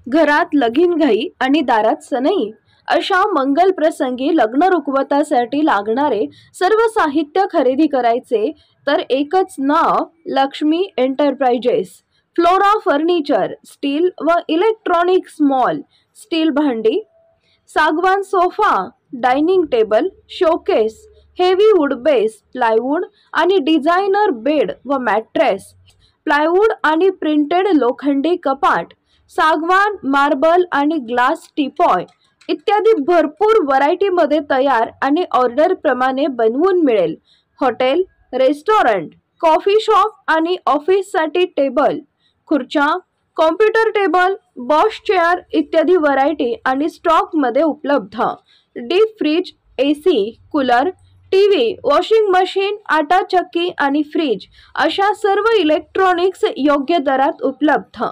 घरात लगीनघाई आणि दारात सनई अशा मंगल प्रसंगी लग्न रुखवतासाठी लागणारे सर्व साहित्य खरेदी करायचे तर एकच नाव Lakshmi enterprises. Flora furniture, steel व इलेक्ट्रॉनिक्स मॉल, स्टील भांडी, सागवान sofa, dining table, showcase, heavy wood base, plywood आणि डिझायनर बेड व मॅट्रेस, प्लायवूड आणि प्रिंटेड लोखंडी कपाट, सागवान, मार्बल आणि ग्लास टीपॉय इत्यादी भरपूर व्हरायटीमध्ये तयार आणि ऑर्डर प्रमाणे बनवून मिळेल। हॉटेल, रेस्टॉरंट, कॉफी शॉप आणि ऑफिससाठी टेबल, खुर्च्या, कॉम्प्युटर टेबल, बॉश चेअर इत्यादी व्हरायटी आणि स्टॉक मध्ये उपलब्ध। Deep freeze, AC, cooler, TV, washing machine, आटा चक्की आणि फ्रीज अशा सर्व इलेक्ट्रॉनिक्स योग्य दरात उपलब्ध।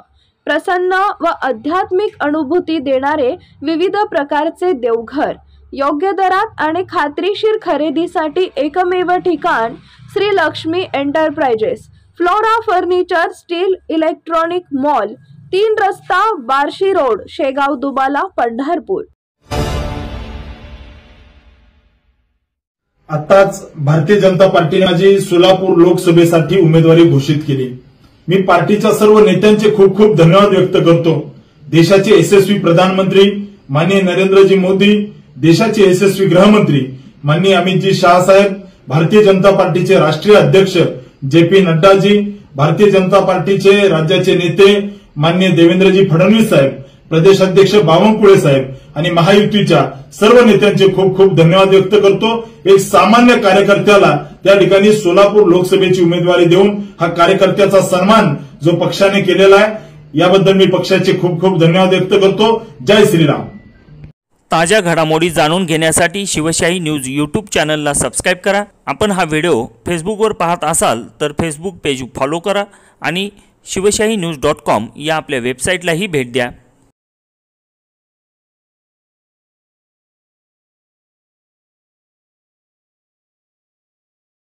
प्रसन्न व आध्यात्मिक अनुभूती देणारे विविध प्रकारचे देवघर, योग्य दरात आणि खात्रीशीर खरेदीसाठी एकमेव ठिकाण Shri Lakshmi enterprises, flora furniture, steel electronic mall, 3 रस्ता, बार्शी रोड, शेगाव दुबाला, पंढरपूर। आताच भारतीय जनता पार्टीने माझी सोलापूर लोकसभेसाठी उमेदवारी घोषित केली। मी पार्टीच्या सर्व नेत्यांचे खूप खूप धन्यवाद व्यक्त करतो। देशाचे यशस्वी प्रधानमंत्री माननीय नरेंद्रजी मोदी, देशाचे यशस्वी गृहमंत्री माननीय अमितजी शाह साहेब, भारतीय जनता पार्टीचे राष्ट्रीय अध्यक्ष JP नड्डाजी, भारतीय जनता पार्टीचे राज्याचे नेते माननीय देवेंद्रजी फडणवीस साहेब, प्रदेश अध्यक्ष बावनकुळे साहेब आणि महायुतीच्या सर्व नेत्यांचे खूप खूप धन्यवाद व्यक्त करतो। एक सामान्य कार्यकर्त्याला त्या ठिकाणी सोलापूर लोकसभेची उमेदवारी देऊन हा कार्यकर्त्याचा सन्मान जो पक्षाने केलेला आहे याबद्दल मी पक्षाचे खूप खूप धन्यवाद व्यक्त करतो। जय श्रीराम। ताज्या घडामोडी जाणून घेण्यासाठी शिवशाही न्यूज यूट्यूब चॅनलला सबस्क्राइब करा। आपण हा व्हिडिओ फेसबुकवर पाहत असाल तर फेसबुक पेज फॉलो करा आणि शिवशाही न्यूज.com या आपल्या वेबसाईटलाही भेट द्या।